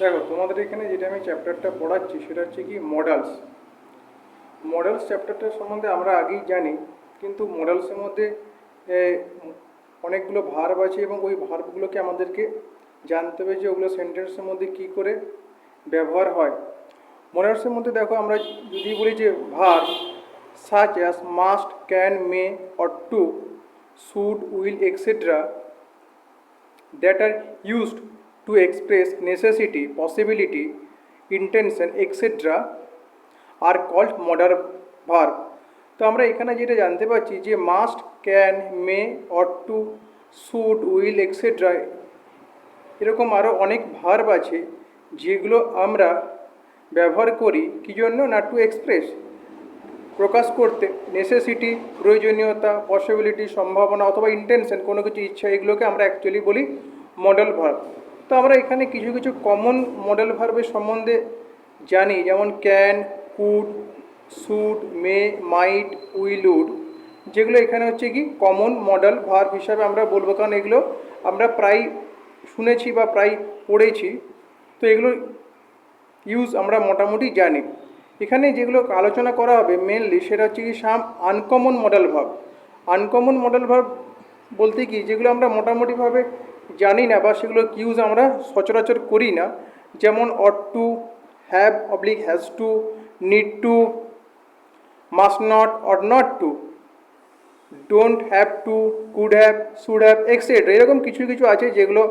দেখো তোমাদের এখানে যেটা আমি চ্যাপ্টারটা পড়াচ্ছি সেটা হচ্ছে কি মডেলস। মডেলস চ্যাপ্টারটা সম্বন্ধে আমরা আগেই জানি, কিন্তু মডেলসের মধ্যে এ, অনেকগুলো ভার্ব আছে এবং ওই ভার্বগুলোকে আমাদেরকে জানতে হবে যে ওগুলো সেন্টেন্সের মধ্যে কি করে ব্যবহার হয়। মডেলসের মধ্যে দেখো আমরা যদি বলি যে verb such as must, can, may or to, should, will, etc. that are used to express necessity, possibility, intention, etc. are called modal verb. তো আমরা এখানে যেটা জানতে পারছি যে must, can, may, ought to, should, will, etcetera, এরকম আরও অনেক ভার্ব আছে যেগুলো আমরা ব্যবহার করি কী জন্য না, টু এক্সপ্রেস, প্রকাশ করতে, নেসেসিটি, প্রয়োজনীয়তা, পসিবিলিটি, সম্ভাবনা অথবা ইন্টেনশন, কোনো কিছু ইচ্ছা, এগুলোকে আমরা অ্যাকচুয়ালি বলি মডেল ভার্ব। তো আমরা এখানে কিছু কিছু কমন মডেল ভার্বের সম্বন্ধে জানি, যেমন can, could, should, may, might, will, would, যেগুলো এখানে হচ্ছে কি কমন মডেল ভার্ব হিসাবে আমরা বলবো, কারণ এগুলো আমরা প্রায় শুনেছি বা প্রায় পড়েছি। তো এগুলো ইউজ আমরা মোটামুটি জানি। এখানে যেগুলো আলোচনা করা হবে মেনলি সেটা হচ্ছে কি some uncommon modal verb. Uncommon modal verb বলতে কি যেগুলো আমরা মোটামুটিভাবে জানি না বা সেগুলো ইউজ আমরা সচরাচর করি না, যেমন ought to, have oblique has to, need to, must not or not to, don't have to, could have, should have, etcetera. এরকম কিছু কিছু আছে যেগুলো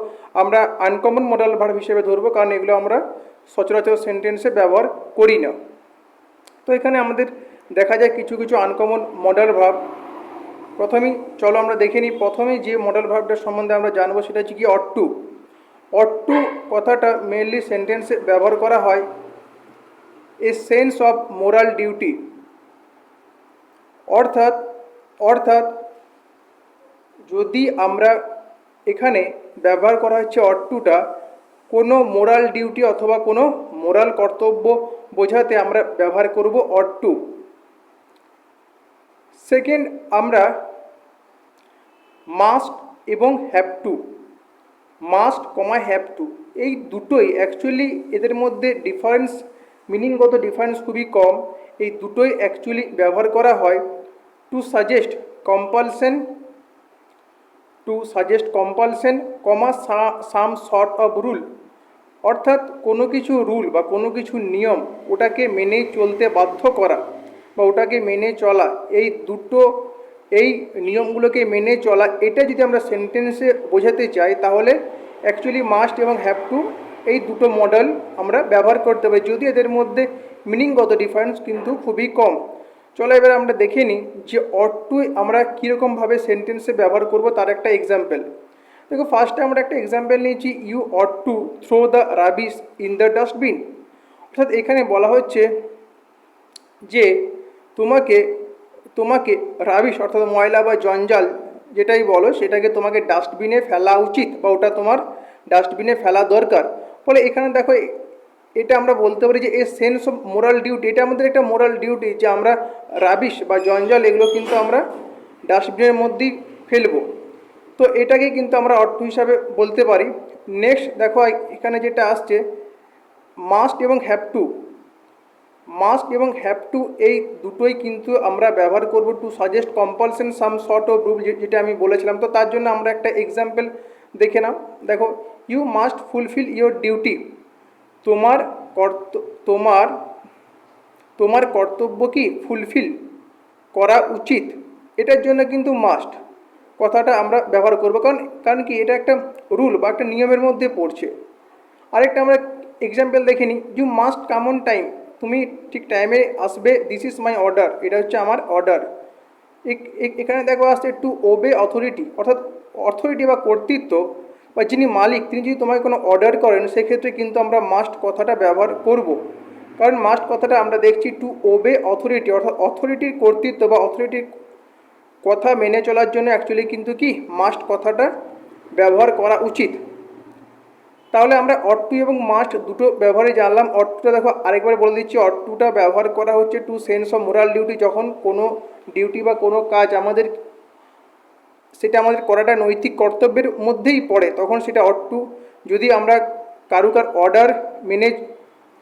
আমরা আনকমন মডেল ভার্ব হিসেবে ধরবো, কারণ এগুলো আমরা সচরাচর সেন্টেন্সে ব্যবহার করি না। তো এখানে আমাদের দেখা যায় কিছু কিছু আনকমন মডেল ভার্ব। প্রথমেই চলো আমরা দেখে নিই, প্রথমেই যে মডেল ভার্বটার সম্বন্ধে আমরা জানবো সেটা হচ্ছে কি অট টু। অট টু কথাটা মেনলি সেন্টেন্সে ব্যবহার করা হয় a sense of moral duty, অর্থাৎ অর্থাৎ যদি আমরা এখানে ব্যবহার করা হচ্ছে অট টুটা কোনো মোরাল ডিউটি অথবা কোনো মোরাল কর্তব্য বোঝাতে আমরা ব্যবহার করব অট টু। সেকেন্ড, আমরা মাস্ট এবং have to, must comma have to, এই দুটোই অ্যাকচুয়ালি এদের মধ্যে ডিফারেন্স, মিনিংগত ডিফারেন্স খুবই কম। এই দুটোই অ্যাকচুয়ালি ব্যবহার করা হয় two suggest compulsion, two suggest compulsion comma some sort of rule, অর্থাৎ কোনো কিছু রুল বা কোনো কিছু নিয়ম ওটাকে মেনে চলতে বাধ্য করা বা ওটাকে মেনে চলা, এই দুটো, এই নিয়মগুলোকে মেনে চলা, এটা যদি আমরা সেন্টেন্সে বোঝাতে চাই তাহলে অ্যাকচুয়ালি মাস্ট এবং হ্যাভ টু এই দুটো মডেল আমরা ব্যবহার করতে পারি, যদি এদের মধ্যে মিনিংগত ডিফারেন্স কিন্তু খুবই কম। চলো এবার আমরা দেখে নিই যে অট টু আমরা কীরকমভাবে সেন্টেন্সে ব্যবহার করব তার একটা এক্সাম্পল। দেখো ফার্স্টে আমরা একটা এক্সাম্পল নিয়েছি, you ought to throw the rubbish in the dustbin. অর্থাৎ এখানে বলা হচ্ছে যে তোমাকে তোমাকে রাবিশ অর্থাৎ ময়লা বা জঞ্জাল যেটাই বলো সেটাকে তোমাকে ডাস্টবিনে ফেলা উচিত বা ওটা তোমার ডাস্টবিনে ফেলা দরকার। ফলে এখানে দেখো এটা আমরা বলতে পারি যে a sense of moral duty, এটা আমাদের একটা মোরাল ডিউটি যে আমরা রাবিশ বা জঞ্জাল এগুলো কিন্তু আমরা ডাস্টবিনের মধ্যেই ফেলবো। তো এটাকে কিন্তু আমরা অর্থ হিসাবে বলতে পারি। নেক্সট দেখো এখানে যেটা আসছে মাস্ট এবং হ্যাভ টু, মাস্ট এবং হ্যাভ টু এই দুটোই কিন্তু আমরা ব্যবহার করব two suggest compulsion some sort of rule, যেটা আমি বলেছিলাম। তো তার জন্য আমরা একটা এক্সাম্পল দেখে নাও। দেখো you must fulfil your duty, তোমার তোমার তোমার কর্তব্য কি ফুলফিল করা উচিত, এটার জন্য কিন্তু মাস্ট কথাটা আমরা ব্যবহার করবো, কারণ কারণ কি এটা একটা রুল বা একটা নিয়মের মধ্যে পড়ছে। আরেকটা আমরা এক্সাম্পল দেখে নিই, you must come on time, তুমি ঠিক টাইমে আসবে, দিস ইজ মাই অর্ডার, এটা হচ্ছে আমার অর্ডার। এখানে দেখো আসছে টু ওবে অথরিটি, অর্থাৎ অথরিটি বা কর্তৃত্ব বা যিনি মালিক তিনি যদি তোমাকে কোনো অর্ডার করেন সেক্ষেত্রে কিন্তু আমরা মাস্ট কথাটা ব্যবহার করব, কারণ মাস্ট কথাটা আমরা দেখছি টু ওবে অথরিটি, অর্থাৎ অথরিটির কর্তৃত্ব বা অথরিটির কথা মেনে চলার জন্য অ্যাকচুয়ালি কিন্তু কি মাস্ট কথাটা ব্যবহার করা উচিত। তাহলে আমরা অট টু এবং মাস্ট দুটো ব্যবহারে জানলাম। অট টুটা দেখো আরেকবার বলে দিচ্ছি, অট টুটা ব্যবহার করা হচ্ছে to sense of moral duty, যখন কোনো ডিউটি বা কোনো কাজ আমাদের সেটা আমাদের করাটা নৈতিক কর্তব্যের মধ্যেই পড়ে তখন সেটা অট টু। যদি আমরা কারুকার অর্ডার মেনে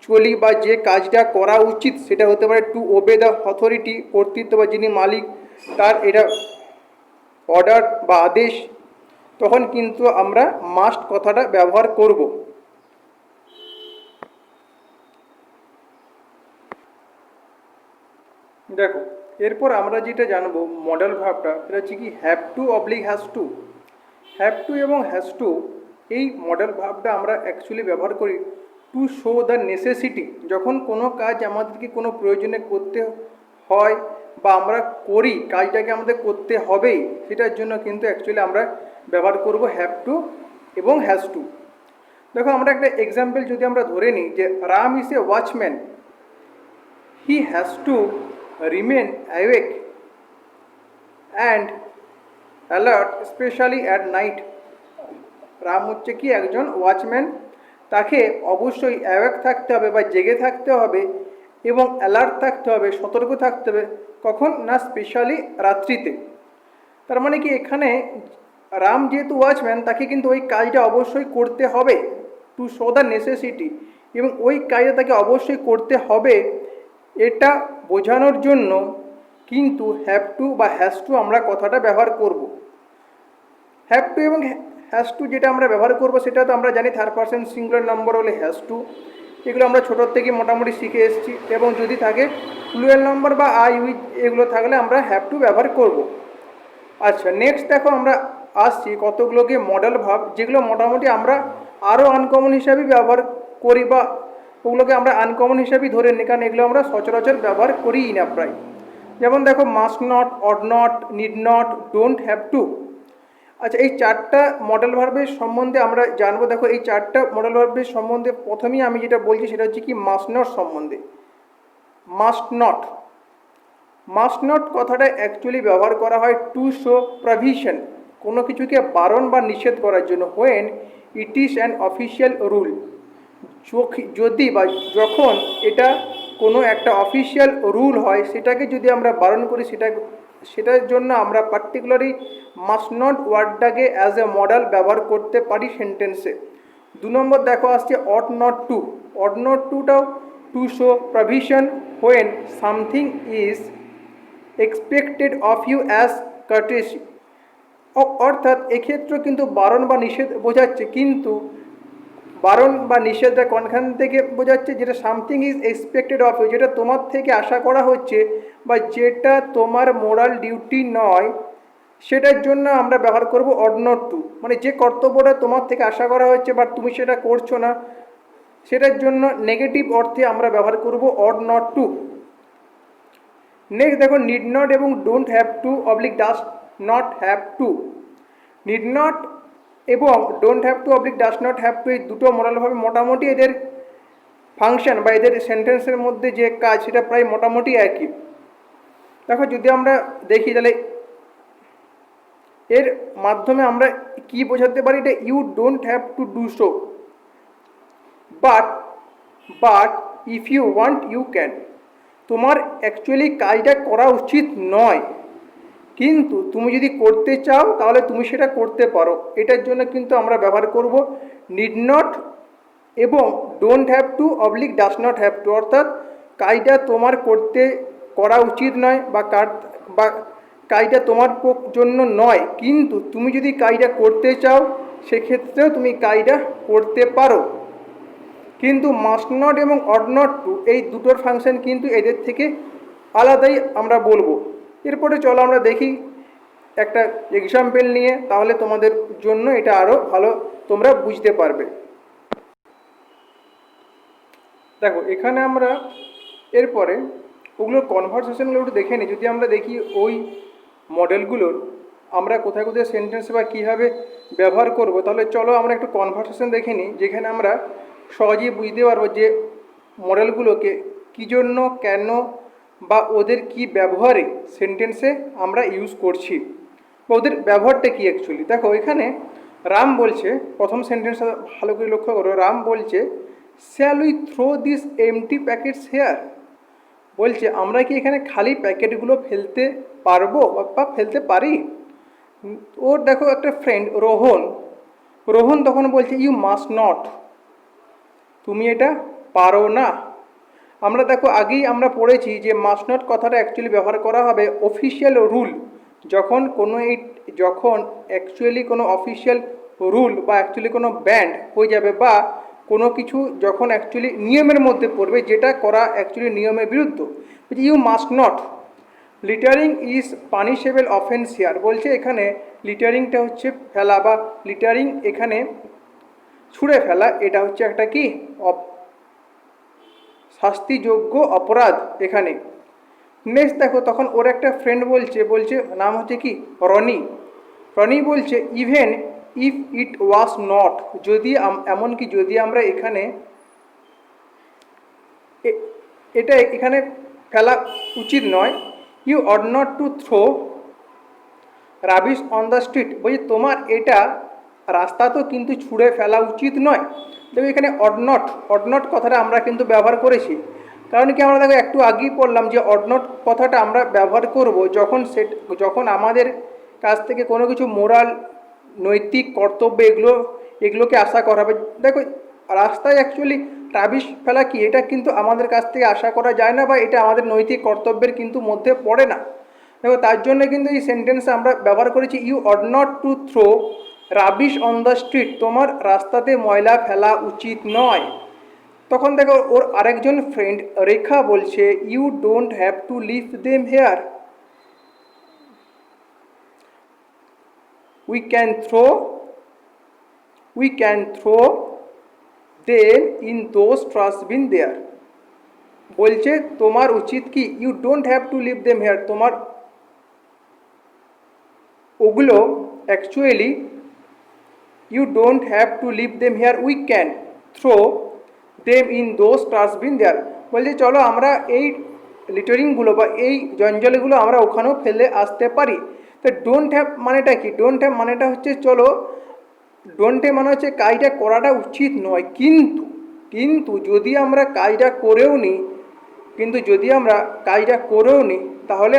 চলি বা যে কাজটা করা উচিত সেটা হতে পারে টু ওবে দ্য অথরিটি, কর্তৃত্ব বা যিনি মালিক তার এটা অর্ডার বা আদেশ, তখন কিন্তু আমরা মাস্ট কথাটা ব্যবহার করব। দেখো এরপর আমরা যেটা জানবো মডেল ভার্বটা, সেটা হচ্ছে কি have to oblique has two. Have to এবং হ্যাজ টু এই মডেল ভার্বটা আমরা অ্যাকচুয়ালি ব্যবহার করি টু শো দ্য নেসেসিটি। যখন কোনো কাজ আমাদেরকে কোনো প্রয়োজনে করতে হয় বা আমরা করি, কাজটাকে আমাদের করতে হবেই, সেটার জন্য কিন্তু অ্যাকচুয়ালি আমরা ব্যবহার করব হ্যাভ টু এবং হ্যাজ টু। দেখো আমরা একটা এক্সাম্পল যদি আমরা ধরে নিই যে Ram is a watchman, he has to remain awake and alert specially at night. Ram হচ্ছে কি একজন ওয়াচম্যান, তাকে অবশ্যই অ্যাওয়েক থাকতে হবে বা জেগে থাকতে হবে এবং অ্যালার্ট থাকতে হবে, সতর্ক থাকতে হবে। কখন না, স্পেশালি রাত্রিতে। তার মানে কি এখানে রাম যেহেতু ওয়াচম্যান তাকে কিন্তু ওই কাজটা অবশ্যই করতে হবে টু শো দ্য নেসেসিটি, এবং ওই কাজটা তাকে অবশ্যই করতে হবে এটা বোঝানোর জন্য কিন্তু হ্যাভ টু বা হ্যাজ টু আমরা কথাটা ব্যবহার করব। হ্যাভ টু এবং হ্যাজ টু যেটা আমরা ব্যবহার করব সেটা তো আমরা জানি থার্ড পারসন সিঙ্গুলার নাম্বার হলে হ্যাজ টু, এগুলো আমরা ছোটোর থেকে মোটামুটি শিখে এসেছি। এবং যদি থাকে প্লুরাল নাম্বার বা আই উইথ এগুলো থাকলে আমরা হ্যাভ টু ব্যবহার করব। আচ্ছা নেক্সট দেখো আমরা আসছি কতগুলোকে মডেল ভার্ব, যেগুলো মোটামুটি আমরা আরও আনকমন হিসাবে ব্যবহার করি বা ওগুলোকে আমরা আনকমন হিসাবেই ধরে নিই, কারণ এগুলো আমরা সচরাচর ব্যবহার করিই না প্রায়। যেমন দেখো must not, odd not, need not, don't have two. আচ্ছা এই চারটা মডেল ভার্বের সম্বন্ধে আমরা জানবো। দেখো এই চারটা মডেল ভার্বের সম্বন্ধে প্রথমেই আমি যেটা বলছি সেটা হচ্ছে কি মাস্ট নট সম্বন্ধে। মাস্ট নট, মাস্ট নট কথাটা অ্যাকচুয়ালি ব্যবহার করা হয় টু শো প্রভিশন, কোনো কিছুকে বারণ বা নিষেধ করার জন্য। When it is an official rule, যদি বা যখন এটা কোনো একটা অফিসিয়াল রুল হয় সেটাকে যদি আমরা বারণ করি, সেটার জন্য আমরা পার্টিকুলারলি মাস্ট নট ওয়ার্ডটাকে অ্যাজ এ মডেল ব্যবহার করতে পারি সেন্টেন্সে। 2 নম্বর দেখো আসছে ought not to. Ought not টুটাও to show provision when something is expected of you as courtesy. অর্থাৎ এক্ষেত্রে কিন্তু বারণ বা নিষেধ বোঝাচ্ছে, কিন্তু বারণ বা নিষেধটা কোনখান থেকে বোঝাচ্ছে, যেটা something is expected of you, যেটা তোমার থেকে আশা করা হচ্ছে বা যেটা তোমার মোরাল ডিউটি নয়, সেটার জন্য আমরা ব্যবহার করব অড নট টু। মানে যে কর্তব্যটা তোমার থেকে আশা করা হচ্ছে বা তুমি সেটা করছো না, সেটার জন্য নেগেটিভ অর্থে আমরা ব্যবহার করব অড নট টু। নেক্সট দেখো নিড নট এবং ডোন্ট হ্যাভ টু অবলিক does not have to. Need not এবং ডোন্ট হ্যাভ টু অবলিক ডাস নট হ্যাভ টু এই দুটো মডেলভাবে মোটামুটি এদের ফাংশন বা এদের সেন্টেন্সের মধ্যে যে কাজ সেটা প্রায় মোটামুটি একই। দেখো যদি আমরা দেখি তাহলে এর মাধ্যমে আমরা কি বোঝাতে পারি, এটা you don't have to do so, but if you want you can. তোমার অ্যাকচুয়ালি কাজটা করা উচিত নয়, কিন্তু তুমি যদি করতে চাও তাহলে তুমি সেটা করতে পারো। এটার জন্য কিন্তু আমরা ব্যবহার করব নিড নট এবং ডোন্ট হ্যাভ টু অবলিক ডাস নট হ্যাভ টু। অর্থাৎ কাজটা তোমার করা উচিত নয় বা কাজটা তোমার জন্য নয়, কিন্তু তুমি যদি কাজটা করতে চাও সেক্ষেত্রেও তুমি কাজটা করতে পারো। কিন্তু মাস্ট নট এবং অড নট টু এই দুটোর ফাংশন কিন্তু এদের থেকে আলাদাই আমরা বলবো। এরপরে চলো আমরা দেখি একটা এক্সাম্পল নিয়ে, তাহলে তোমাদের জন্য এটা আরও ভালো তোমরা বুঝতে পারবে। দেখো এখানে আমরা এরপরে ওগুলোর কনভারসেশনগুলো একটু দেখে নিই। যদি আমরা দেখি ওই মডেলগুলোর আমরা কোথায় কোথায় সেন্টেন্স বা কীভাবে ব্যবহার করব, তাহলে চলো আমরা একটু কনভারসেশন দেখে নিই, যেখানে আমরা সহজেই বুঝতে পারবো যে মডেলগুলোকে কী জন্য, কেন বা ওদের কি ব্যবহারে সেন্টেন্সে আমরা ইউজ করছি বা ওদের ব্যবহারটা কী অ্যাকচুয়ালি। দেখো এখানে রাম বলছে, প্রথম সেন্টেন্সটা ভালো করে লক্ষ্য করো, রাম বলছে shall we throw this empty packets here. বলছে আমরা কি এখানে খালি প্যাকেটগুলো ফেলতে পারবো বা ফেলতে পারি। ওর দেখো একটা ফ্রেন্ড রোহন তখন বলছে ইউ মাস্ট নট, তুমি এটা পারো না। আমরা দেখো আগেই আমরা পড়েছি যে মাস্ট নট কথাটা অ্যাকচুয়ালি ব্যবহার করা হবে অফিসিয়াল রুল, যখন অ্যাকচুয়ালি কোনো অফিসিয়াল রুল বা অ্যাকচুয়ালি কোনো ব্যান্ড হয়ে যাবে, বা কোনো কিছু যখন অ্যাকচুয়ালি নিয়মের মধ্যে পড়বে যেটা করা অ্যাকচুয়ালি নিয়মের বিরুদ্ধ। You must not, littering is punishable offence here. বলছে এখানে লিটারিংটা হচ্ছে ফেলা, বা লিটারিং এখানে ছুঁড়ে ফেলা, এটা হচ্ছে একটা কি শাস্তিযোগ্য অপরাধ এখানে। নেক্সট দেখো, তখন ওর একটা ফ্রেন্ড বলছে নাম হচ্ছে কি রনি। রনি বলছে even if it was not, যদি এমনকি যদি আমরা এখানে এটা এখানে ফেলা উচিত নয়। You ought not to throw rubbish on the street, বলছি তোমার এটা রাস্তা তো কিন্তু ছুঁড়ে ফেলা উচিত নয়। দেখো এখানে অড নট কথাটা আমরা কিন্তু ব্যবহার করেছি, কারণ কি আমরা দেখো একটু আগেই পড়লাম যে অড নট কথাটা আমরা ব্যবহার করব যখন আমাদের কাছ থেকে কোনো কিছু মোরাল, নৈতিক কর্তব্য এগুলোকে আশা করা হবে। দেখো রাস্তায় অ্যাকচুয়ালি রাবিশ ফেলা কি, এটা কিন্তু আমাদের কাছ থেকে আশা করা যায় না, বা এটা আমাদের নৈতিক কর্তব্যের কিন্তু মধ্যে পড়ে না। দেখো তার জন্য কিন্তু এই সেন্টেন্স আমরা ব্যবহার করেছি you ought not to throw rubbish on the street, তোমার রাস্তাতে ময়লা ফেলা উচিত নয়। তখন দেখো ওর আরেকজন ফ্রেন্ড রেখা বলছে you don't have to leave them here, we can throw them in those trash bin there. বলছে তোমার উচিত কি you don't have to leave them here, তোমার ওগুলো actually you don't have to leave them here, we can throw them in those trash bin there. বলছে চলো আমরা এই লিটারিংগুলো বা এই জঞ্জালগুলো আমরা ওখানেও ফেলে আসতে পারি। তো ডোন্ট হ্যাভ মানেটা কি, ডোন্ট হ্যাভ মানেটা হচ্ছে চলো, ডোন্ট হ্যাভ মানে হচ্ছে কাজটা করাটা উচিত নয়, কিন্তু যদি আমরা কাজটা করেও নিই তাহলে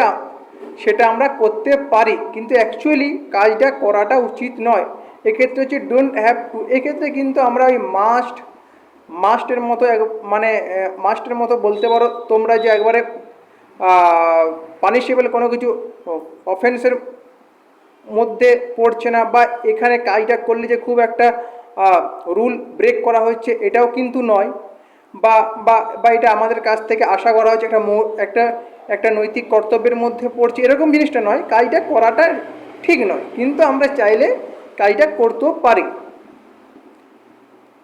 সেটা আমরা করতে পারি, কিন্তু অ্যাকচুয়ালি কাজটা করাটা উচিত নয়। এক্ষেত্রে হচ্ছে ডোন্ট হ্যাভ টু, এক্ষেত্রে কিন্তু আমরা ওই মাস্টের মতো বলতে পারো তোমরা যে একবারে পানিশেবল কোনো কিছু অফেন্সের মধ্যে পড়ছে না, বা এখানে কাজটা করলে যে খুব একটা রুল ব্রেক করা হচ্ছে এটাও কিন্তু নয়, বা বা বা এটা আমাদের কাছ থেকে আশা করা হচ্ছে একটা নৈতিক কর্তব্যের মধ্যে পড়ছে, এরকম জিনিসটা নয়। কাজটা করাটা ঠিক নয়, কিন্তু আমরা চাইলে কাজটা করতেও পারি।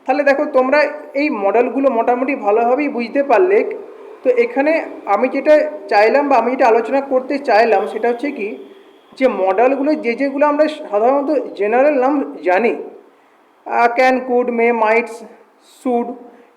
তাহলে দেখো তোমরা এই মডেলগুলো মোটামুটি ভালোভাবেই বুঝতে পারলে। তো এখানে আমি যেটা চাইলাম বা আমি যেটা আলোচনা করতে চাইলাম সেটা হচ্ছে কি, যে মডেলগুলো যেগুলো আমরা সাধারণত জেনারেল নাম জানি, can, could, May, mites, should,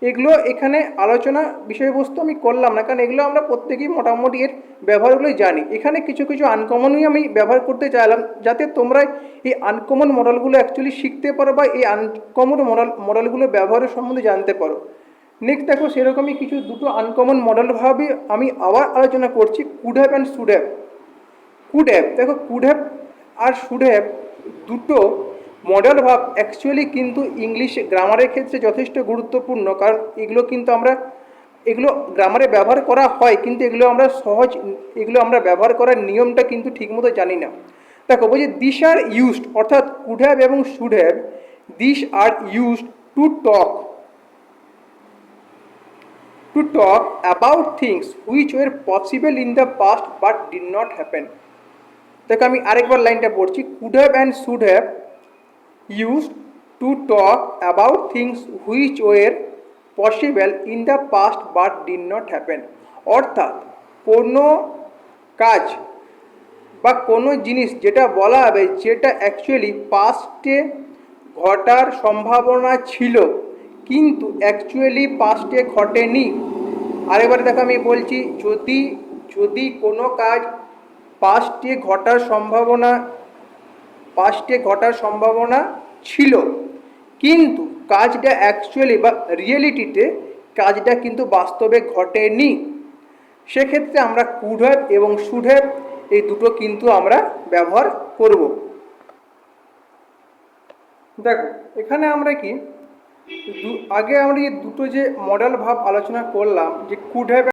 এগুলো এখানে আলোচনা বিষয়বস্তু আমি করলাম না, কারণ এগুলো আমরা প্রত্যেকেই মোটামুটি এর ব্যবহারগুলো জানি। এখানে কিছু আনকমনই আমি ব্যবহার করতে চাইলাম, যাতে তোমরা এই আনকমন মডেলগুলো অ্যাকচুয়ালি শিখতে পারো, বা এই আনকমন মডেলগুলো ব্যবহারের সম্বন্ধে জানতে পারো। নেক্সট দেখো সেরকমই দুটো আনকমন মডেল ভাবে আমি আবার আলোচনা করছি, could have and should have. দেখো কুড হ্যাভ আর শুড হ্যাভ দুটো মডেল ভাব অ্যাকচুয়ালি কিন্তু ইংলিশ গ্রামারের ক্ষেত্রে যথেষ্ট গুরুত্বপূর্ণ, কারণ এগুলো গ্রামারে ব্যবহার করা হয়, কিন্তু এগুলো আমরা ব্যবহার করার নিয়মটা কিন্তু ঠিকমতো জানি না। দেখো বলছি দিস আর ইউজড, অর্থাৎ কুড হ্যাভ এবং should have, this are used to talk about things which were possible in the past but did not happen. দেখো আমি আরেকবার লাইনটা পড়ছি, could have and should have used to talk about things which were possible in the past but did not happen. অর্থাৎ কোনো কাজ বা কোনো জিনিস যেটা বলা হবে যেটা অ্যাকচুয়ালি পাস্টে ঘটার সম্ভাবনা ছিল কিন্তু অ্যাকচুয়ালি পাস্টে ঘটেনি। আরেকবার দেখো আমি বলছি, যদি কোনো কাজ পাস্টে ঘটার সম্ভাবনা ছিল কিন্তু কাজটা অ্যাকচুয়ালি বা রিয়েলিটিতে কাজটা কিন্তু বাস্তবে ঘটেনি, সেক্ষেত্রে আমরা কুড হ্যাভ এবং শুড হ্যাভ এই দুটো কিন্তু আমরা ব্যবহার করব। দেখো এখানে আমরা কি আগে আমরা এই দুটো যে মডেল ভাব আলোচনা করলাম যে কুড হ্যাভ